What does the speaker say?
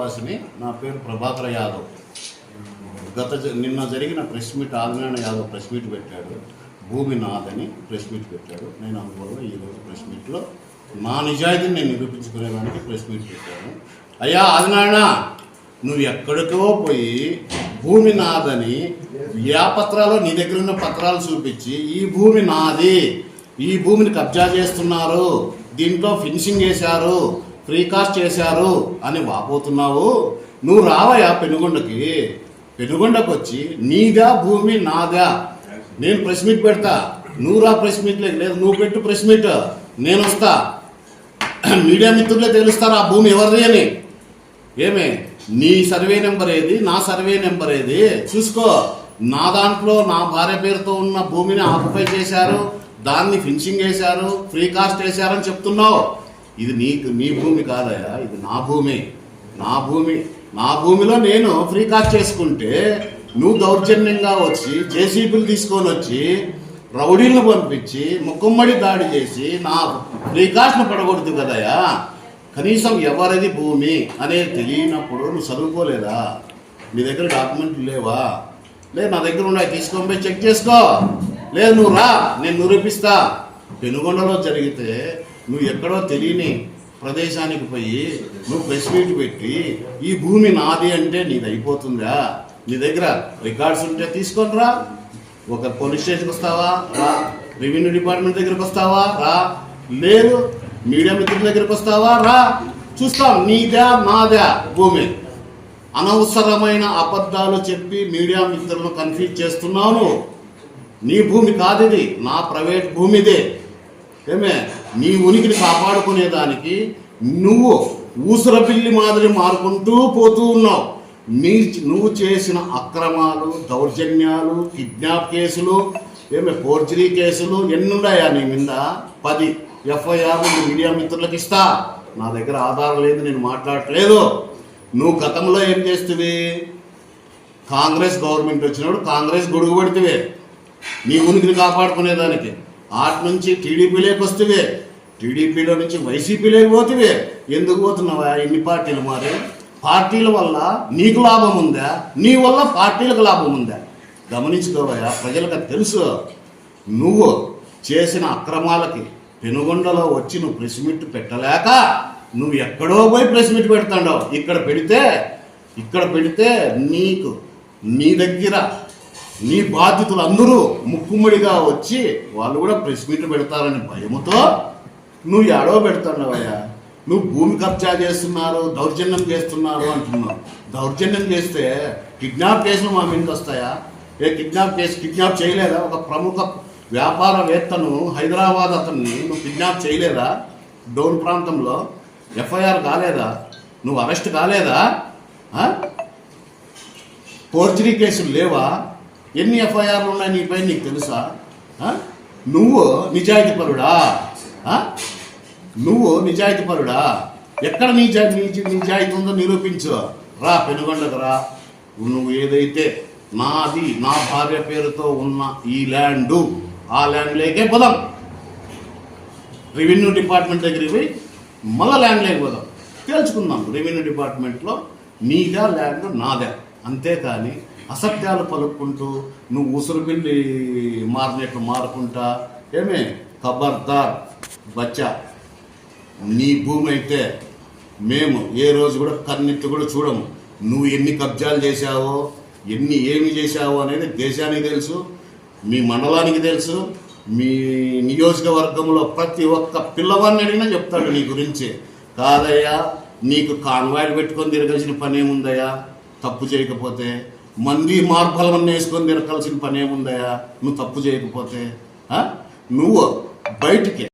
వాసిని. నా పేరు ప్రభాకర్ యాదవ్. నిన్న జరిగిన press meet Adinarayana Yadav press meet పెట్టాడు. భూమి నాదని ప్రెస్ మీట్ పెట్టాడు. నేను అందువల్ల ఈరోజు ప్రెస్ మీట్లో నా నిజాయితీని నేను నిరూపించుకునేదానికి ప్రెస్ మీట్ పెట్టాను. అయ్యా ఆదినారాయణ, నువ్వు ఎక్కడికో పోయి భూమి నాదని పత్రాలు నీ దగ్గర ఉన్న పత్రాలు చూపించి ఈ భూమి నాది, ఈ భూమిని కబ్జా చేస్తున్నారు, దీంట్లో ఫినిషింగ్ చేశారు, ఫ్రీ కాస్ట్ చేశారు అని వాపోతున్నావు. నువ్వు రావయా పెనుగొండకు వచ్చి నీదా భూమి నాదా, నేను ప్రెస్ మీట్ పెడతా, నువ్వు రా ప్రెస్ మీట్ లేదు, నువ్వు పెట్టు ప్రెస్ మీట్, నేను వస్తా. మీడియా మిత్రులే తెలుస్తారు ఆ భూమి ఎవరిది అని. ఏమే నీ సర్వే నెంబర్ ఏది, నా సర్వే నెంబర్ ఏది చూసుకో. నా దాంట్లో నా భార్య పేరుతో ఉన్న భూమిని ఆక్యుపై చేశారు, దాన్ని ఫినిషింగ్ చేశారు, ఫ్రీ కాస్ట్ చేశారని చెప్తున్నావు. ఇది నీ భూమి కాదయా, ఇది నా భూమి. నా భూమిలో నేను ఫ్రీ కాస్ట్ చేసుకుంటే నువ్వు దౌర్జన్యంగా వచ్చి జేసీబీలు తీసుకొని వచ్చి రౌడీలను పంపించి ముక్కుమ్మడి దాడి చేసి నా ఫ్రీ కాస్ట్ను పడగొడుతుంది కదయా. కనీసం ఎవరిది భూమి అనేది తెలియనప్పుడు నువ్వు చదువుకోలేదా? నీ దగ్గర డాక్యుమెంట్లు లేవా? లేదు, నా దగ్గర ఉన్నాయి, తీసుకొని పోయి చెక్ చేసుకో. లేదు, నువ్వు రా, నేను నిరూపిస్తా. పెనుగొండలో జరిగితే నువ్వు ఎక్కడో తెలియని ప్రదేశానికి పోయి నువ్వు ప్రెస్ మీట్ పెట్టి ఈ భూమి నాది అంటే నీది అయిపోతుందా? నీ దగ్గర రికార్డ్స్ ఉంటే తీసుకొని రా. ఒక పోలీస్ స్టేషన్కి వస్తావా రా, రెవెన్యూ డిపార్ట్మెంట్ దగ్గరికి వస్తావా రా, లేదు మీడియా మిత్రుల దగ్గరికి వస్తావా రా, చూస్తాం నీదా నాదా భూమి. అనవసరమైన అబద్ధాలు చెప్పి మీడియా మిత్రులను కన్ఫ్యూజ్ చేస్తున్నాను. నీ భూమి కాదు ఇది, నా ప్రైవేట్ భూమిదే. ఏమే నీ ఉనికిని కాపాడుకునేదానికి నువ్వు ఊసరపిల్లి మాదిరి మారుకుంటూ పోతూ ఉన్నావు. నువ్వు చేసిన అక్రమాలు, దౌర్జన్యాలు, కిడ్నాప్ కేసులు, ఫోర్జరీ కేసులు ఎన్నున్నాయా నీ మీద? 10 FIR మీడియా మిత్రులకు ఇస్తా. నా దగ్గర ఆధారం లేదు, నేను మాట్లాడట్లేదు. నువ్వు గతంలో ఏం చేస్తువి? కాంగ్రెస్ గవర్నమెంట్ వచ్చినప్పుడు కాంగ్రెస్ గొడుగు పడితే నీ ఉనికిని కాపాడుకునేదానికి. ఆటి నుంచి టీడీపీలోకి వస్తువే, టీడీపీలో నుంచి వైసీపీలోకి పోతువే. ఎందుకు పోతున్నావా? ఇన్ని పార్టీలు మారే. పార్టీల వల్ల నీకు లాభం ఉందా? నీ వల్ల పార్టీలకు లాభం ఉందా? గమనించుకోవయా, ప్రజలకు తెలుసు. నువ్వు చేసిన అక్రమాలకి పెనుగొండలో వచ్చి నువ్వు ప్రెస్ మీట్ పెట్టలేక నువ్వు ఎక్కడో పోయి ప్రెస్ మీట్ పెడతాండవు. ఇక్కడ పెడితే నీకు నీ దగ్గర నీ బాధితులు అందరూ ముక్కుమ్మడిగా వచ్చి వాళ్ళు కూడా ప్రెస్ మీట్ పెడతారని భయముతో నువ్వు ఎడవ పెడతాడవయ్యా. నువ్వు భూమి కబ్జా చేస్తున్నారు, దౌర్జన్యం చేస్తున్నారు అంటున్నావు. దౌర్జన్యం చేస్తే కిడ్నాప్ కేసులు మా మీదకి వస్తాయా? కిడ్నాప్ చేయలేదా? ఒక ప్రముఖ వ్యాపారవేత్తను హైదరాబాద్ అతన్ని నువ్వు కిడ్నాప్ చేయలేదా? డోన్ ప్రాంతంలో FIR కాలేదా? నువ్వు అరెస్ట్ కాలేదా? ఫోర్జరీ కేసులు లేవా? ఎన్ని FIRలు ఉన్నాయి నీపై నీకు తెలుసా? నువ్వు నిజాయితీ పరుడా? ఎక్కడ నిజాయితీ ఉందో నిరూపించు. రా పెనుగొండకు రా. నువ్వు ఏదైతే నాది, నా భార్య పేరుతో ఉన్న ఈ ల్యాండు, ఆ ల్యాండ్లోకే పోదాం. రెవెన్యూ డిపార్ట్మెంట్ దగ్గరికి పోయి మళ్ళీ ల్యాండ్ లేకపోదాం, తేల్చుకుందాం. రెవెన్యూ డిపార్ట్మెంట్లో నీదా ల్యాండ్ నాదే. అంతేకాని అసత్యాలు పలుకుంటూ నువ్వు ఉసురు బిల్లి మారినట్లు మారుకుంటా ఖబర్దార్ బచ్చా. నీ భూమి అయితే మేము ఏ రోజు కూడా కన్నెత్తి కూడా చూడము. నువ్వు ఎన్ని కబ్జాలు చేశావో, ఏమి చేశావో అనేది దేశానికి తెలుసు, మీ మండలానికి తెలుసు, మీ నియోజకవర్గంలో ప్రతి ఒక్క పిల్లవాడిని అడిగినా చెప్తాడు నీ గురించి. కాదయ్యా, నీకు కాన్వాయిలు పెట్టుకొని తిరగాల్సిన పని ఏముందయ్యా? తప్పు చేయకపోతే మంది మార్బలమన్నీ వేసుకొని తిరగాల్సిన పని ఏముందయ్యా? నువ్వు తప్పు చేయకపోతే నువ్వు బయటికి